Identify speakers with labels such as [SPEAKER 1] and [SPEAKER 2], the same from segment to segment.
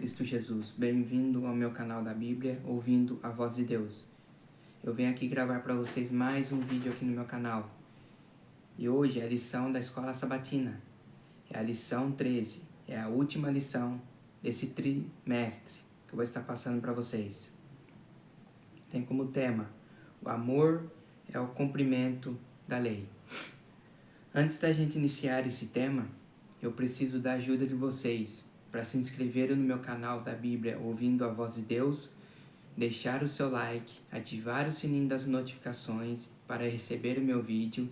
[SPEAKER 1] Cristo Jesus. Bem-vindo ao meu canal da Bíblia, ouvindo a voz de Deus. Eu venho aqui gravar para vocês mais um vídeo aqui no meu canal. E hoje é a lição da Escola Sabatina. É a lição 13. É a última lição desse trimestre que eu vou estar passando para vocês. Tem como tema: o amor é o cumprimento da lei. Antes da gente iniciar esse tema, eu preciso da ajuda de vocês para se inscreverem no meu canal da Bíblia Ouvindo a Voz de Deus, deixar o seu like, ativar o sininho das notificações para receber o meu vídeo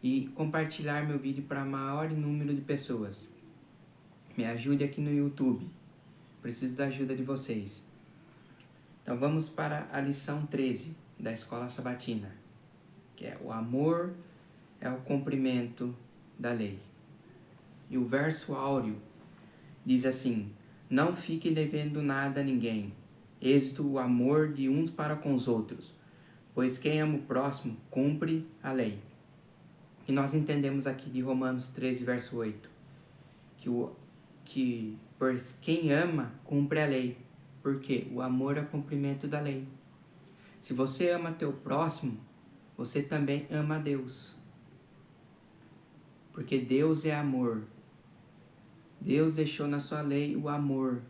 [SPEAKER 1] e compartilhar meu vídeo para maior número de pessoas. Me ajude aqui no YouTube, preciso da ajuda de vocês. Então vamos para a lição 13 da Escola Sabatina, que é o amor é o cumprimento da lei. E o verso áureo diz assim: não fique devendo nada a ninguém, êxito o amor de uns para com os outros, pois quem ama o próximo cumpre a lei. E nós entendemos aqui de Romanos 13, verso 8, que quem ama cumpre a lei, porque o amor é o cumprimento da lei. Se você ama teu próximo, você também ama a Deus, porque Deus é amor. Deus deixou na sua lei o amor.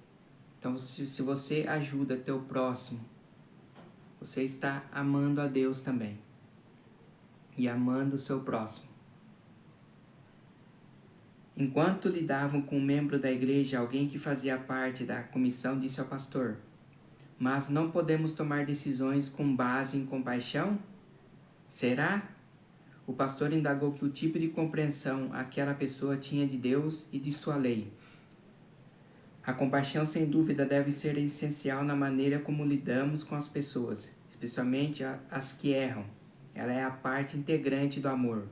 [SPEAKER 1] Então, se você ajuda teu próximo, você está amando a Deus também. E amando o seu próximo. Enquanto lidavam com um membro da igreja, alguém que fazia parte da comissão disse ao pastor: mas não podemos tomar decisões com base em compaixão? Será? O pastor indagou que o tipo de compreensão aquela pessoa tinha de Deus e de sua lei. A compaixão, sem dúvida, deve ser essencial na maneira como lidamos com as pessoas, especialmente as que erram. Ela é a parte integrante do amor.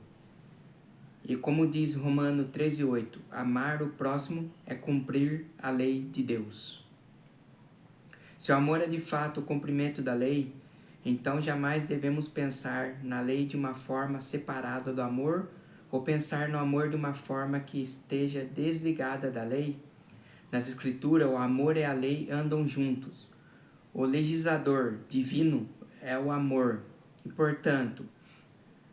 [SPEAKER 1] E como diz Romanos 13:8, amar o próximo é cumprir a lei de Deus. Se o amor é de fato o cumprimento da lei, então jamais devemos pensar na lei de uma forma separada do amor ou pensar no amor de uma forma que esteja desligada da lei. Nas Escrituras, o amor e a lei andam juntos. O legislador divino é o amor e, portanto,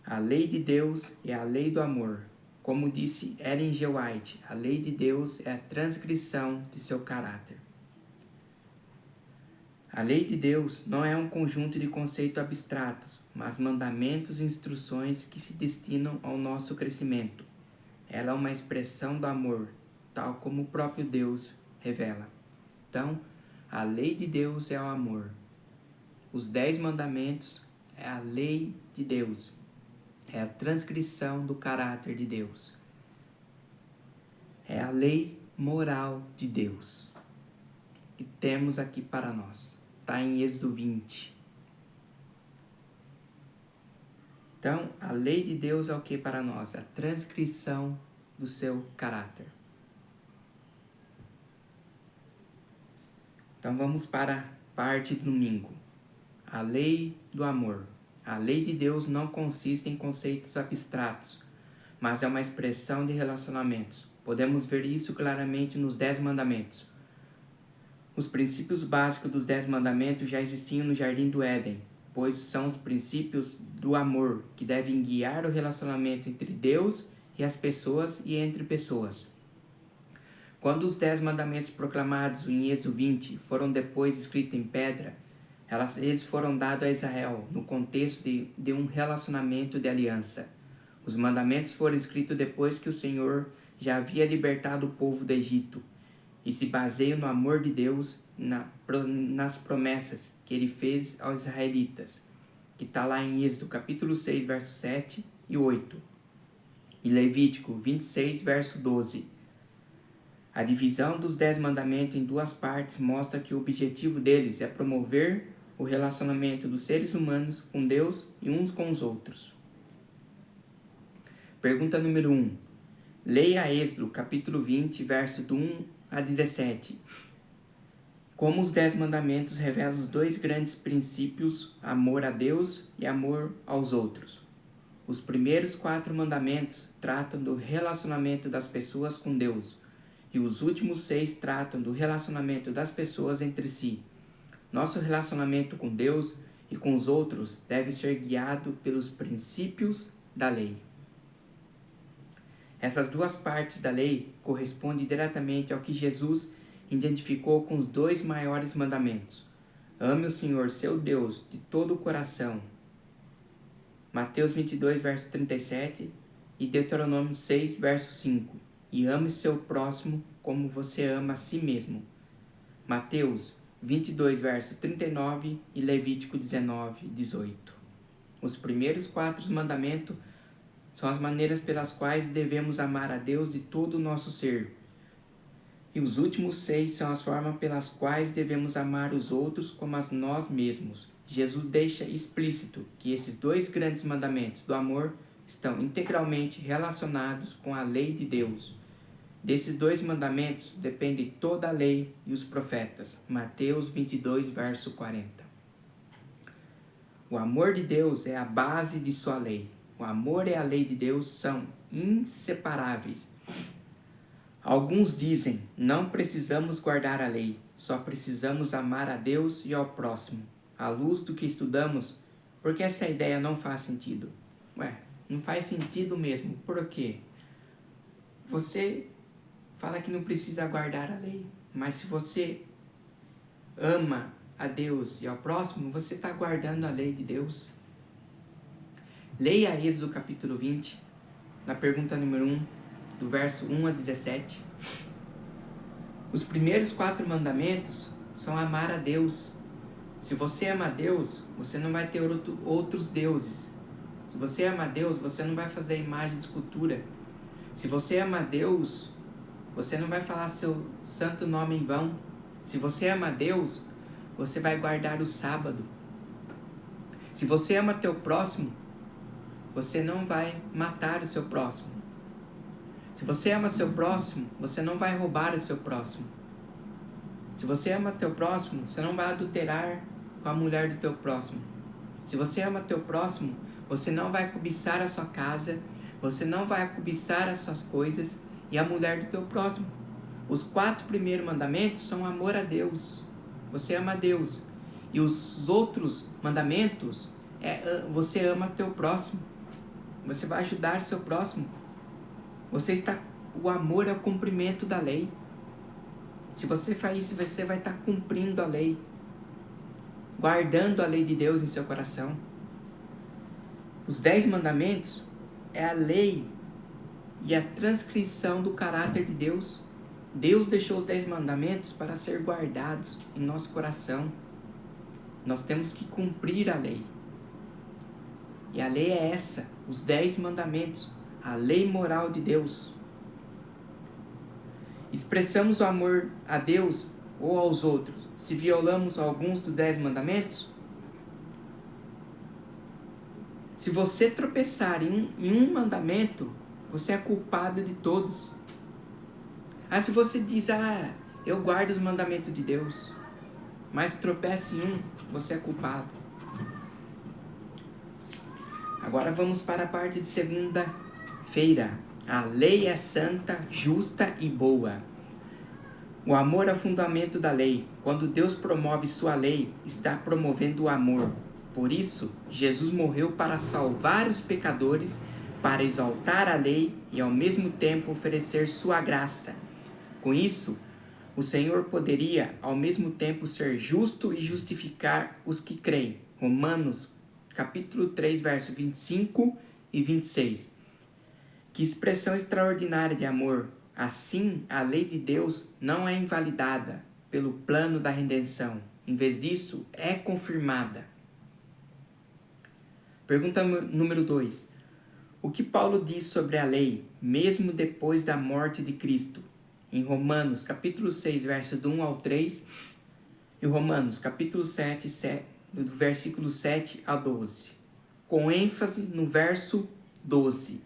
[SPEAKER 1] a lei de Deus é a lei do amor. Como disse Ellen G. White, a lei de Deus é a transcrição de seu caráter. A lei de Deus não é um conjunto de conceitos abstratos, mas mandamentos e instruções que se destinam ao nosso crescimento. Ela é uma expressão do amor, tal como o próprio Deus revela. Então, a lei de Deus é o amor. Os 10 mandamentos é a lei de Deus. É a transcrição do caráter de Deus. É a lei moral de Deus que temos aqui para nós. Está em Êxodo 20. Então, a lei de Deus é o que para nós? A transcrição do seu caráter. Então, vamos para a parte do domingo. A lei do amor. A lei de Deus não consiste em conceitos abstratos, mas é uma expressão de relacionamentos. Podemos ver isso claramente nos 10 mandamentos. Os princípios básicos dos 10 mandamentos já existiam no Jardim do Éden, pois são os princípios do amor que devem guiar o relacionamento entre Deus e as pessoas e entre pessoas. Quando os 10 mandamentos proclamados em Êxodo 20 foram depois escritos em pedra, eles foram dados a Israel no contexto de um relacionamento de aliança. Os mandamentos foram escritos depois que o Senhor já havia libertado o povo do Egito e se baseiam no amor de Deus, nas promessas que ele fez aos israelitas, que está lá em Êxodo capítulo 6, verso 7 e 8, e Levítico 26, verso 12. A divisão dos 10 mandamentos em duas partes mostra que o objetivo deles é promover o relacionamento dos seres humanos com Deus e uns com os outros. Pergunta número 1. Leia Êxodo, capítulo 20, verso do 1 a 17. Como os 10 mandamentos revelam os 2 grandes princípios, amor a Deus e amor aos outros. Os primeiros 4 mandamentos tratam do relacionamento das pessoas com Deus, e os últimos 6 tratam do relacionamento das pessoas entre si. Nosso relacionamento com Deus e com os outros deve ser guiado pelos princípios da lei. Essas duas partes da lei correspondem diretamente ao que Jesus identificou com os 2 maiores mandamentos. Ame o Senhor, seu Deus, de todo o coração. Mateus 22, verso 37 e Deuteronômio 6, verso 5. E ame seu próximo como você ama a si mesmo. Mateus 22, verso 39 e Levítico 19, 18. Os primeiros 4 mandamentos são as maneiras pelas quais devemos amar a Deus de todo o nosso ser. E os últimos 6 são as formas pelas quais devemos amar os outros como a nós mesmos. Jesus deixa explícito que esses 2 grandes mandamentos do amor estão integralmente relacionados com a lei de Deus. Desses 2 mandamentos depende toda a lei e os profetas. Mateus 22, verso 40. O amor de Deus é a base de sua lei. O amor e a lei de Deus são inseparáveis. Alguns dizem, não precisamos guardar a lei, só precisamos amar a Deus e ao próximo. À luz do que estudamos, porque essa ideia não faz sentido. Não faz sentido mesmo. Por quê? Você fala que não precisa guardar a lei, mas se você ama a Deus e ao próximo, você está guardando a lei de Deus. Leia Êxodo capítulo 20, na pergunta número 1, do verso 1 a 17. Os primeiros 4 mandamentos são amar a Deus. Se você ama a Deus, você não vai ter outros deuses. Se você ama a Deus, você não vai fazer imagem de escultura. Se você ama a Deus, você não vai falar seu santo nome em vão. Se você ama a Deus, você vai guardar o sábado. Se você ama teu próximo, você não vai matar o seu próximo. Se você ama seu próximo, você não vai roubar o seu próximo. Se você ama teu próximo, você não vai adulterar com a mulher do teu próximo. Se você ama teu próximo, você não vai cobiçar a sua casa, você não vai cobiçar as suas coisas e a mulher do teu próximo. Os 4 primeiros mandamentos são amor a Deus. Você ama a Deus. E os outros mandamentos você ama teu próximo. Você vai ajudar seu próximo. O amor é o cumprimento da lei. Se você faz isso, você vai estar cumprindo a lei. Guardando a lei de Deus em seu coração. Os 10 mandamentos é a lei e a transcrição do caráter de Deus. Deus deixou os 10 mandamentos para ser guardados em nosso coração. Nós temos que cumprir a lei. E a lei é essa, os 10 mandamentos, a lei moral de Deus. Expressamos o amor a Deus ou aos outros se violamos alguns dos 10 mandamentos? Se você tropeçar em um mandamento, você é culpado de todos. Se você diz, eu guardo os mandamentos de Deus, mas tropeça em um, você é culpado. Agora vamos para a parte de segunda-feira. A lei é santa, justa e boa. O amor é o fundamento da lei. Quando Deus promove sua lei, está promovendo o amor. Por isso, Jesus morreu para salvar os pecadores, para exaltar a lei e ao mesmo tempo oferecer sua graça. Com isso, o Senhor poderia ao mesmo tempo ser justo e justificar os que creem. Romanos capítulo 3, verso 25 e 26. Que expressão extraordinária de amor! Assim, a lei de Deus não é invalidada pelo plano da redenção. Em vez disso, é confirmada. Pergunta número 2. O que Paulo diz sobre a lei, mesmo depois da morte de Cristo? Em Romanos, capítulo 6, verso do 1 ao 3, e Romanos, capítulo 7, do versículo 7 a 12. Com ênfase no verso 12.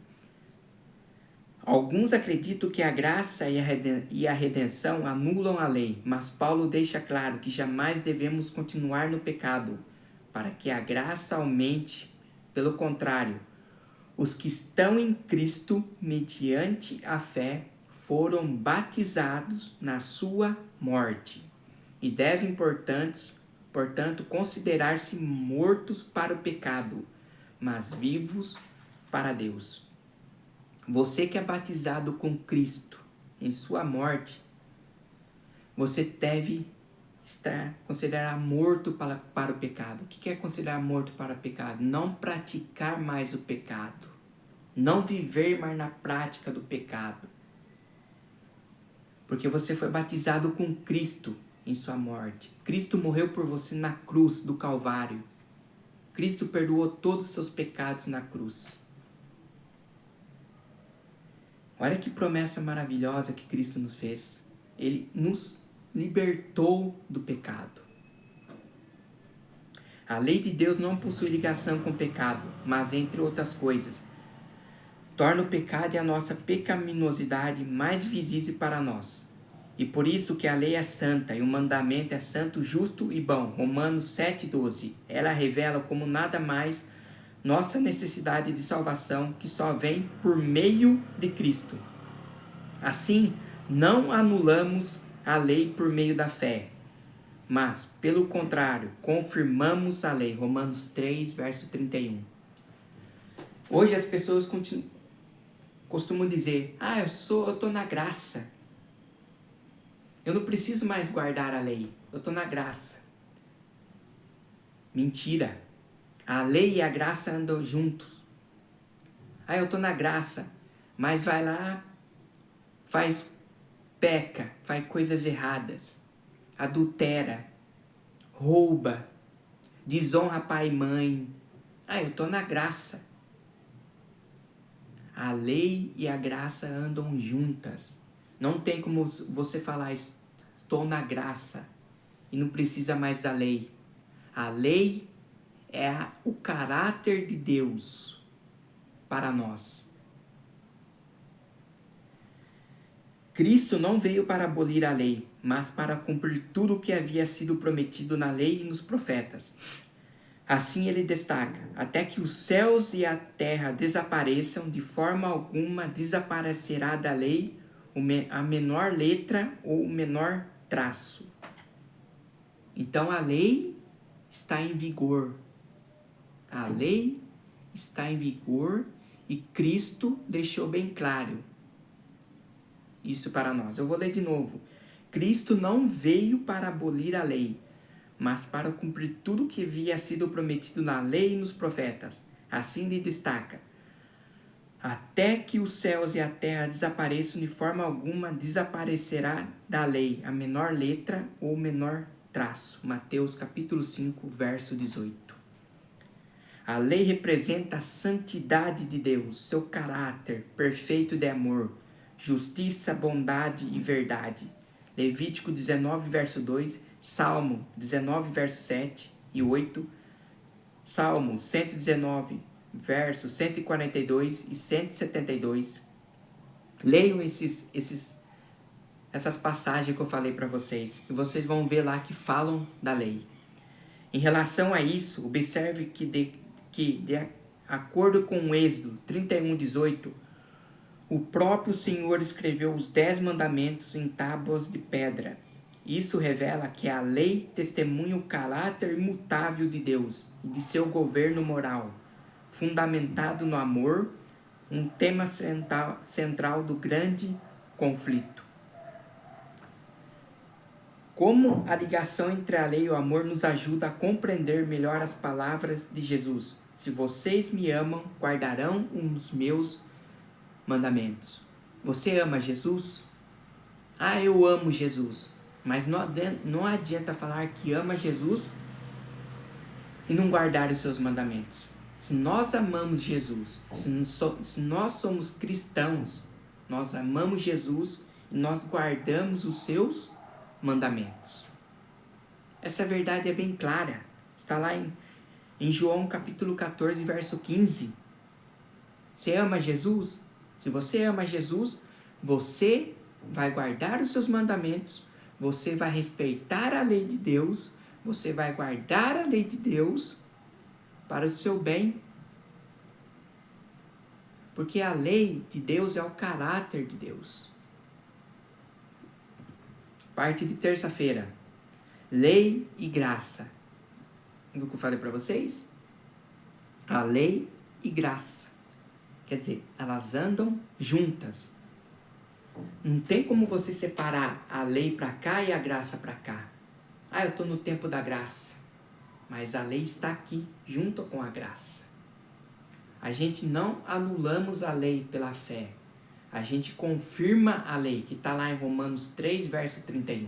[SPEAKER 1] Alguns acreditam que a graça e a redenção anulam a lei, mas Paulo deixa claro que jamais devemos continuar no pecado, para que a graça aumente. Pelo contrário, os que estão em Cristo, mediante a fé, foram batizados na sua morte e devem, portanto, considerar-se mortos para o pecado, mas vivos para Deus. Você que é batizado com Cristo em sua morte, você deve considerar morto para o pecado. O que é considerar morto para o pecado? Não praticar mais o pecado. Não viver mais na prática do pecado. Porque você foi batizado com Cristo em sua morte. Cristo morreu por você na cruz do Calvário. Cristo perdoou todos os seus pecados na cruz. Olha que promessa maravilhosa que Cristo nos fez. Ele nos libertou do pecado. A lei de Deus não possui ligação com o pecado, mas, entre outras coisas, torna o pecado e a nossa pecaminosidade mais visível para nós. E por isso que a lei é santa e o mandamento é santo, justo e bom. Romanos 7,12. Ela revela como nada mais nossa necessidade de salvação, que só vem por meio de Cristo. Assim, não anulamos a lei por meio da fé, mas, pelo contrário, confirmamos a lei. Romanos 3, verso 31. Hoje as pessoas costumam dizer: eu estou na graça. Eu não preciso mais guardar a lei. Eu estou na graça. Mentira. A lei e a graça andam juntos. Eu estou na graça, mas vai lá, peca, faz coisas erradas, adultera, rouba, desonra pai e mãe. Eu estou na graça. A lei e a graça andam juntas. Não tem como você falar: estou na graça e não precisa mais da lei. A lei é o caráter de Deus para nós. Cristo não veio para abolir a lei, mas para cumprir tudo o que havia sido prometido na lei e nos profetas. Assim ele destaca: até que os céus e a terra desapareçam, de forma alguma desaparecerá da lei a menor letra ou o menor traço. Então a lei está em vigor. A lei está em vigor e Cristo deixou bem claro isso para nós. Eu vou ler de novo. Cristo não veio para abolir a lei, mas para cumprir tudo o que havia sido prometido na lei e nos profetas. Assim ele destaca: até que os céus e a terra desapareçam, de forma alguma desaparecerá da lei a menor letra ou o menor traço. Mateus capítulo 5, verso 18. A lei representa a santidade de Deus, seu caráter perfeito de amor, justiça, bondade e verdade. Levítico 19, verso 2, Salmo 19, verso 7 e 8, Salmo 119, versos 142 e 172. Leiam essas passagens que eu falei para vocês, e vocês vão ver lá que falam da lei. Em relação a isso, observe que de acordo com o Êxodo 31:18, o próprio Senhor escreveu os 10 mandamentos em tábuas de pedra. Isso revela que a lei testemunha o caráter imutável de Deus e de seu governo moral, fundamentado no amor, um tema central do grande conflito. Como a ligação entre a lei e o amor nos ajuda a compreender melhor as palavras de Jesus: se vocês me amam, guardarão os meus mandamentos. Você ama Jesus? Eu amo Jesus. Mas não adianta falar que ama Jesus e não guardar os seus mandamentos. Se nós amamos Jesus, se nós somos cristãos, nós amamos Jesus e nós guardamos os seus mandamentos. Essa verdade é bem clara. Está lá em João capítulo 14, verso 15. Você ama Jesus? Se você ama Jesus, você vai guardar os seus mandamentos, você vai respeitar a lei de Deus, você vai guardar a lei de Deus para o seu bem. Porque a lei de Deus é o caráter de Deus. Parte de terça-feira. Lei e graça. O que eu falei para vocês? A lei e graça. Quer dizer, elas andam juntas. Não tem como você separar a lei para cá e a graça para cá. Eu estou no tempo da graça. Mas a lei está aqui, junto com a graça. A gente não anulamos a lei pela fé. A gente confirma a lei, que está lá em Romanos 3, verso 31.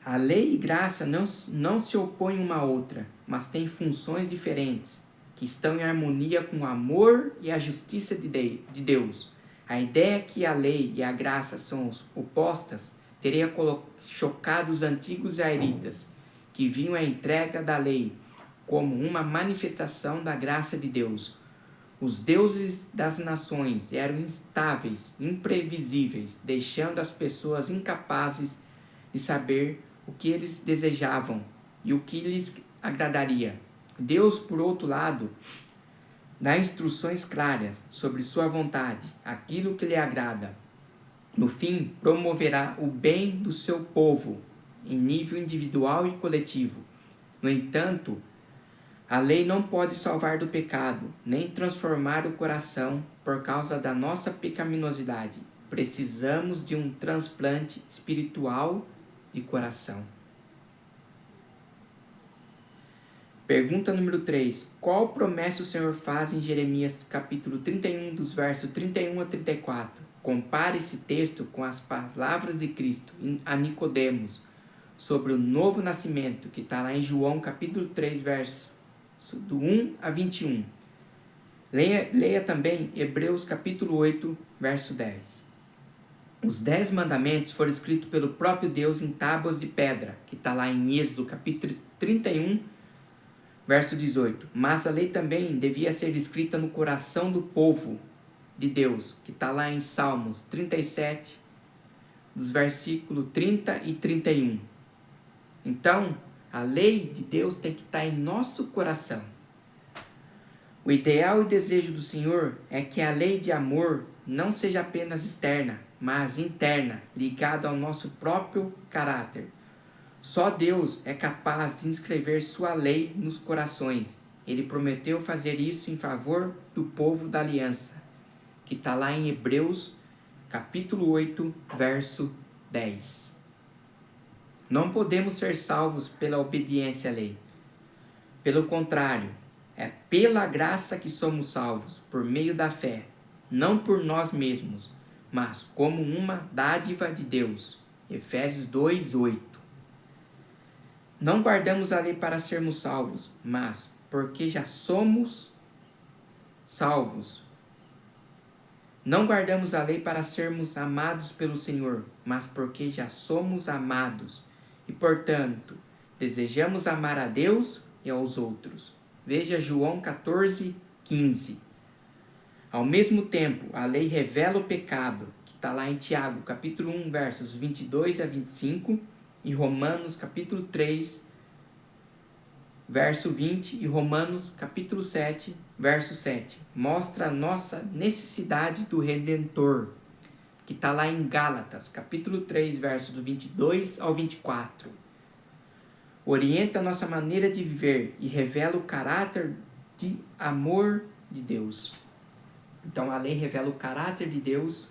[SPEAKER 1] A lei e graça não se opõem uma à outra, mas têm funções diferentes, que estão em harmonia com o amor e a justiça de Deus. A ideia que a lei e a graça são opostas teria chocado os antigos israelitas, que viam a entrega da lei como uma manifestação da graça de Deus. Os deuses das nações eram instáveis, imprevisíveis, deixando as pessoas incapazes de saber o que eles desejavam e o que lhes agradaria. Deus, por outro lado, dá instruções claras sobre sua vontade, aquilo que lhe agrada. No fim, promoverá o bem do seu povo, em nível individual e coletivo. No entanto, a lei não pode salvar do pecado, nem transformar o coração por causa da nossa pecaminosidade. Precisamos de um transplante espiritual de coração. Pergunta número 3. Qual promessa o Senhor faz em Jeremias capítulo 31, dos versos 31 a 34? Compare esse texto com as palavras de Cristo a Nicodemos sobre o novo nascimento, que está lá em João capítulo 3, verso do 1 a 21. Leia também Hebreus capítulo 8, verso 10. Os 10 mandamentos foram escritos pelo próprio Deus em tábuas de pedra, que está lá em Êxodo capítulo 31, verso 18. Mas a lei também devia ser escrita no coração do povo de Deus, que está lá em Salmos 37, dos versículos 30 e 31. Então, a lei de Deus tem que estar em nosso coração. O ideal e desejo do Senhor é que a lei de amor não seja apenas externa, mas interna, ligada ao nosso próprio caráter. Só Deus é capaz de inscrever sua lei nos corações. Ele prometeu fazer isso em favor do povo da aliança, que está lá em Hebreus, capítulo 8, verso 10. Não podemos ser salvos pela obediência à lei. Pelo contrário, é pela graça que somos salvos, por meio da fé, não por nós mesmos, mas como uma dádiva de Deus. Efésios 2, 8. Não guardamos a lei para sermos salvos, mas porque já somos salvos. Não guardamos a lei para sermos amados pelo Senhor, mas porque já somos amados. E, portanto, desejamos amar a Deus e aos outros. Veja João 14, 15. Ao mesmo tempo, a lei revela o pecado, que está lá em Tiago, capítulo 1, versos 22 a 25, e Romanos, capítulo 3, verso 20, e Romanos, capítulo 7, verso 7. Mostra a nossa necessidade do Redentor, que está lá em Gálatas, capítulo 3, versos do 22 ao 24. Orienta a nossa maneira de viver e revela o caráter de amor de Deus. Então, a lei revela o caráter de Deus,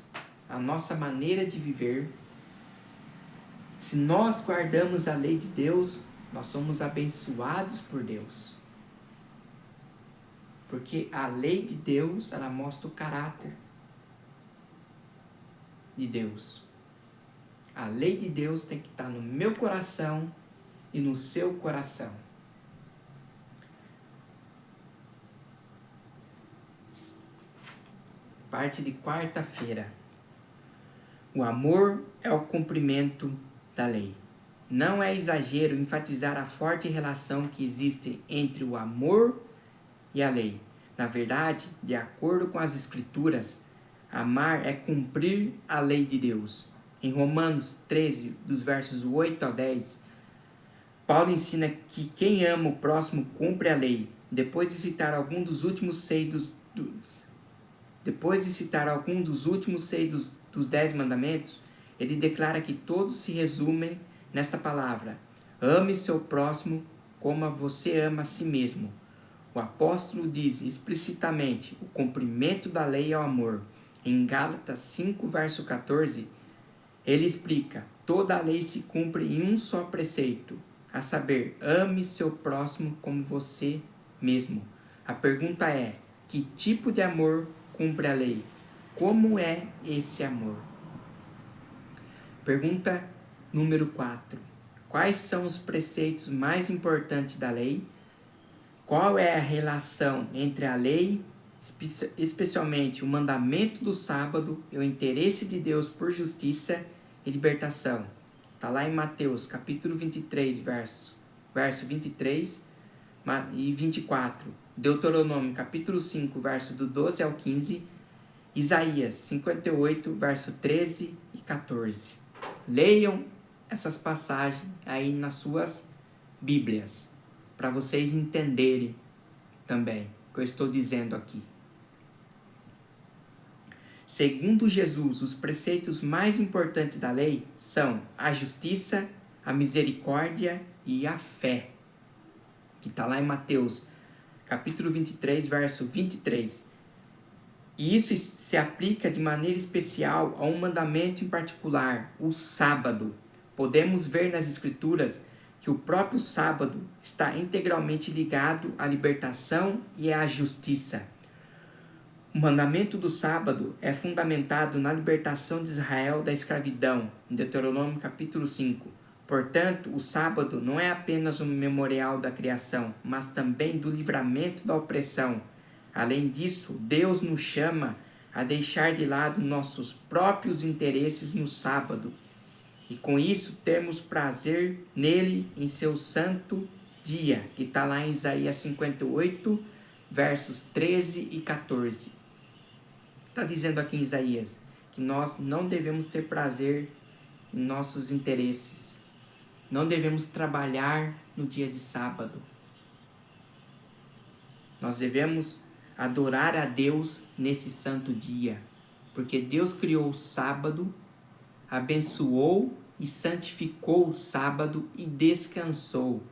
[SPEAKER 1] a nossa maneira de viver. Se nós guardamos a lei de Deus, nós somos abençoados por Deus. Porque a lei de Deus, ela mostra o caráter de Deus. A lei de Deus tem que estar no meu coração e no seu coração. Parte de quarta-feira. O amor é o cumprimento da lei. Não é exagero enfatizar a forte relação que existe entre o amor e a lei. Na verdade, de acordo com as Escrituras, amar é cumprir a lei de Deus. Em Romanos 13, dos versos 8 ao 10, Paulo ensina que quem ama o próximo cumpre a lei. Depois de citar algum dos últimos seis dos 10 mandamentos, ele declara que todos se resumem nesta palavra: ame seu próximo como você ama a si mesmo. O apóstolo diz explicitamente: o cumprimento da lei é o amor. Em Gálatas 5, verso 14, ele explica: toda a lei se cumpre em um só preceito, a saber, ame seu próximo como você mesmo. A pergunta é: que tipo de amor cumpre a lei? Como é esse amor? Pergunta número 4. Quais são os preceitos mais importantes da lei? Qual é a relação entre a lei, especialmente o mandamento do sábado, e o interesse de Deus por justiça e libertação? Está lá em Mateus, capítulo 23, verso 23 e 24. Deuteronômio, capítulo 5, verso do 12 ao 15. Isaías 58, verso 13 e 14. Leiam essas passagens aí nas suas Bíblias, para vocês entenderem também o que eu estou dizendo aqui. Segundo Jesus, os preceitos mais importantes da lei são a justiça, a misericórdia e a fé, que está lá em Mateus, capítulo 23, verso 23. E isso se aplica de maneira especial a um mandamento em particular, o sábado. Podemos ver nas Escrituras que o próprio sábado está integralmente ligado à libertação e à justiça. O mandamento do sábado é fundamentado na libertação de Israel da escravidão, em Deuteronômio capítulo 5. Portanto, o sábado não é apenas um memorial da criação, mas também do livramento da opressão. Além disso, Deus nos chama a deixar de lado nossos próprios interesses no sábado e com isso termos prazer nele em seu santo dia, que está lá em Isaías 58, versos 13 e 14. Está dizendo aqui em Isaías que nós não devemos ter prazer em nossos interesses, não devemos trabalhar no dia de sábado. Nós devemos adorar a Deus nesse santo dia, porque Deus criou o sábado, abençoou e santificou o sábado e descansou.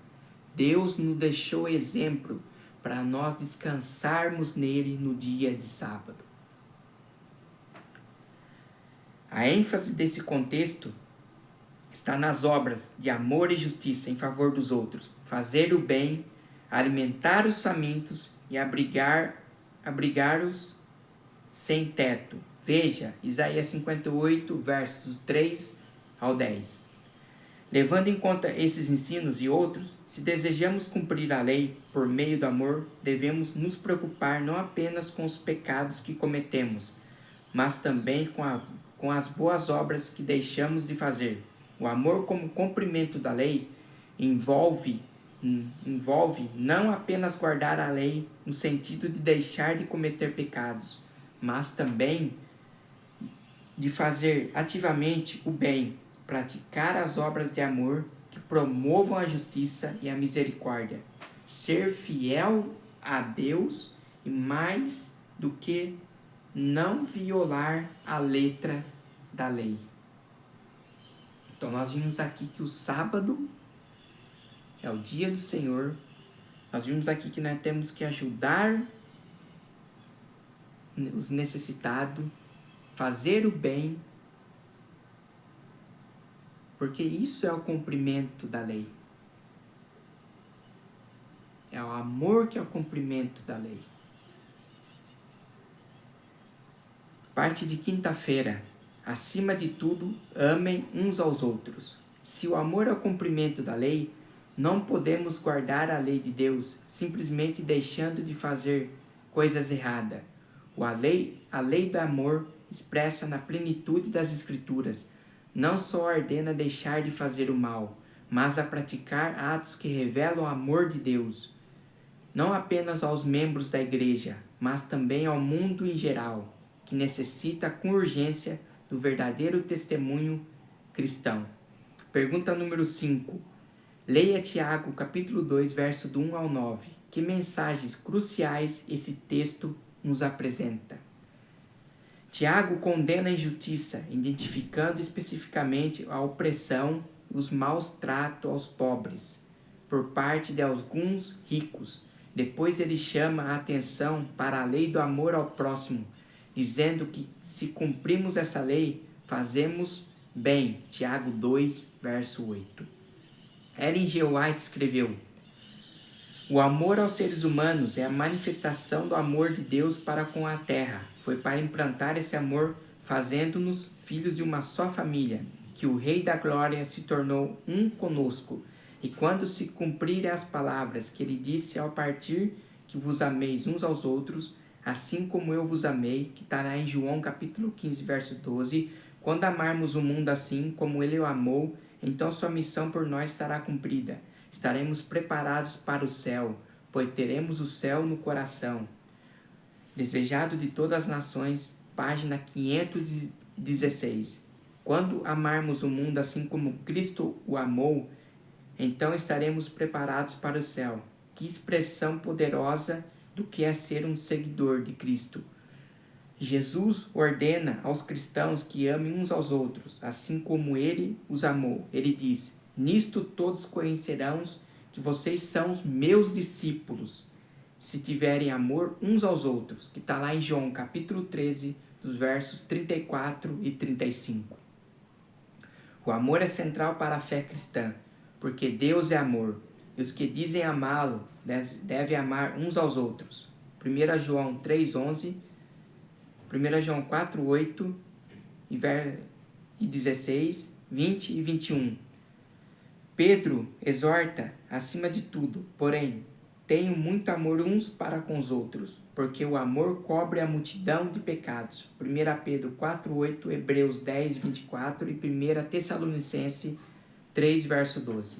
[SPEAKER 1] Deus nos deixou exemplo para nós descansarmos nele no dia de sábado. A ênfase desse contexto está nas obras de amor e justiça em favor dos outros, fazer o bem, alimentar os famintos e abrigar-os sem teto. Veja, Isaías 58, versos 3 ao 10. Levando em conta esses ensinos e outros, se desejamos cumprir a lei por meio do amor, devemos nos preocupar não apenas com os pecados que cometemos, mas também com as boas obras que deixamos de fazer. O amor como cumprimento da lei envolve não apenas guardar a lei no sentido de deixar de cometer pecados, mas também de fazer ativamente o bem, praticar as obras de amor que promovam a justiça e a misericórdia, ser fiel a Deus e mais do que não violar a letra da lei. Então nós vimos aqui que o sábado é o dia do Senhor. Nós vimos aqui que nós temos que ajudar os necessitados, fazer o bem, porque isso é o cumprimento da lei. É o amor que é o cumprimento da lei. Parte de quinta-feira. Acima de tudo, amem uns aos outros. Se o amor é o cumprimento da lei, não podemos guardar a lei de Deus simplesmente deixando de fazer coisas erradas. A lei do amor expressa na plenitude das Escrituras não só ordena deixar de fazer o mal, mas a praticar atos que revelam o amor de Deus, não apenas aos membros da igreja, mas também ao mundo em geral, que necessita com urgência do verdadeiro testemunho cristão. Pergunta número 5. Leia Tiago, capítulo 2, verso do 1 ao 9. Que mensagens cruciais esse texto nos apresenta? Tiago condena a injustiça, identificando especificamente a opressão e os maus tratos aos pobres por parte de alguns ricos. Depois ele chama a atenção para a lei do amor ao próximo, dizendo que se cumprimos essa lei, fazemos bem. Tiago 2, verso 8. Ellen G. White escreveu: o amor aos seres humanos é a manifestação do amor de Deus para com a terra. Foi para implantar esse amor, fazendo-nos filhos de uma só família, que o Rei da Glória se tornou um conosco. E quando se cumprirem as palavras que ele disse ao partir, que vos ameis uns aos outros, assim como eu vos amei, que está lá em João capítulo 15, verso 12, quando amarmos o mundo assim como ele o amou, então sua missão por nós estará cumprida. Estaremos preparados para o céu, pois teremos o céu no coração. Desejado de todas as nações, página 516. Quando amarmos o mundo assim como Cristo o amou, então estaremos preparados para o céu. Que expressão poderosa do que é ser um seguidor de Cristo. Jesus ordena aos cristãos que amem uns aos outros, assim como ele os amou. Ele diz: nisto todos conhecerão que vocês são os meus discípulos, se tiverem amor uns aos outros, que está lá em João capítulo 13, dos versos 34 e 35. O amor é central para a fé cristã, porque Deus é amor, e os que dizem amá-lo devem amar uns aos outros. 1 João 3,11, 1 João 4,8 e 16, 20 e 21. Pedro exorta, acima de tudo, porém, tenham muito amor uns para com os outros, porque o amor cobre a multidão de pecados. 1 Pedro 4,8, Hebreus 10, 24 e 1 Tessalonicenses 3, verso 12.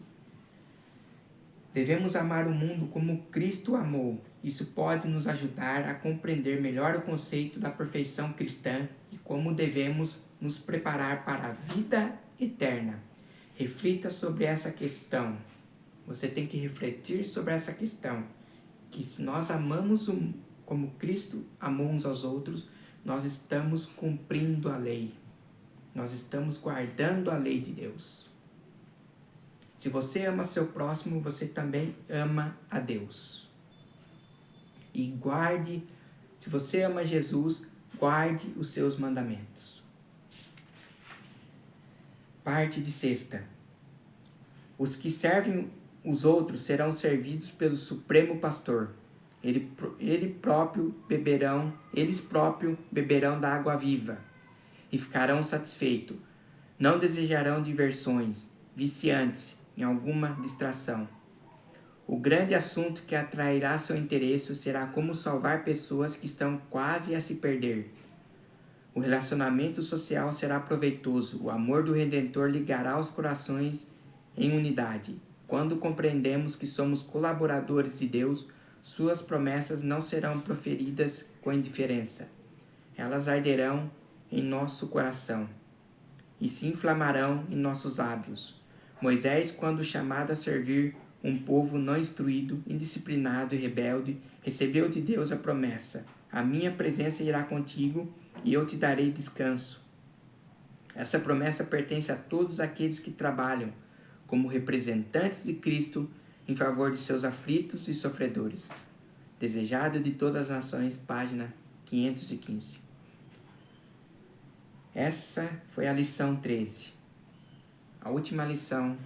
[SPEAKER 1] Devemos amar o mundo como Cristo amou. Isso pode nos ajudar a compreender melhor o conceito da perfeição cristã e como devemos nos preparar para a vida eterna. Reflita sobre essa questão. Você tem que refletir sobre essa questão. Que se nós amamos como Cristo amou uns aos outros, nós estamos cumprindo a lei. Nós estamos guardando a lei de Deus. Se você ama seu próximo, você também ama a Deus. E guarde, se você ama Jesus, guarde os seus mandamentos. Parte de sexta. Os que servem os outros serão servidos pelo Supremo Pastor. Eles próprios beberão da água viva e ficarão satisfeitos. Não desejarão diversões viciantes em alguma distração. O grande assunto que atrairá seu interesse será como salvar pessoas que estão quase a se perder. O relacionamento social será proveitoso. O amor do Redentor ligará os corações em unidade. Quando compreendemos que somos colaboradores de Deus, suas promessas não serão proferidas com indiferença. Elas arderão em nosso coração e se inflamarão em nossos lábios. Moisés, quando chamado a servir um povo não instruído, indisciplinado e rebelde, recebeu de Deus a promessa: a minha presença irá contigo e eu te darei descanso. Essa promessa pertence a todos aqueles que trabalham como representantes de Cristo em favor de seus aflitos e sofredores. Desejado de todas as nações, página 515. Essa foi a lição 13, a última lição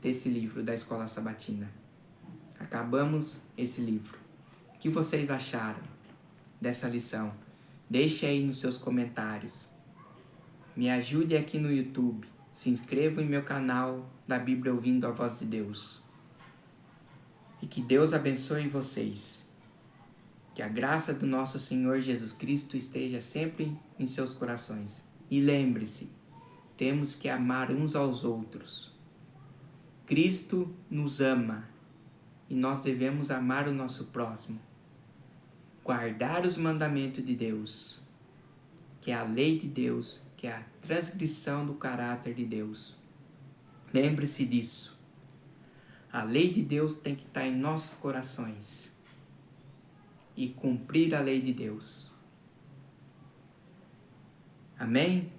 [SPEAKER 1] desse livro da Escola Sabatina. Acabamos esse livro. O que vocês acharam dessa lição? Deixe aí nos seus comentários. Me ajude aqui no YouTube. Se inscreva em meu canal da Bíblia Ouvindo a Voz de Deus. E que Deus abençoe vocês. Que a graça do nosso Senhor Jesus Cristo esteja sempre em seus corações. E lembre-se, temos que amar uns aos outros. Cristo nos ama e nós devemos amar o nosso próximo. Guardar os mandamentos de Deus, que é a lei de Deus, que é a transgressão do caráter de Deus. Lembre-se disso. A lei de Deus tem que estar em nossos corações e cumprir a lei de Deus. Amém?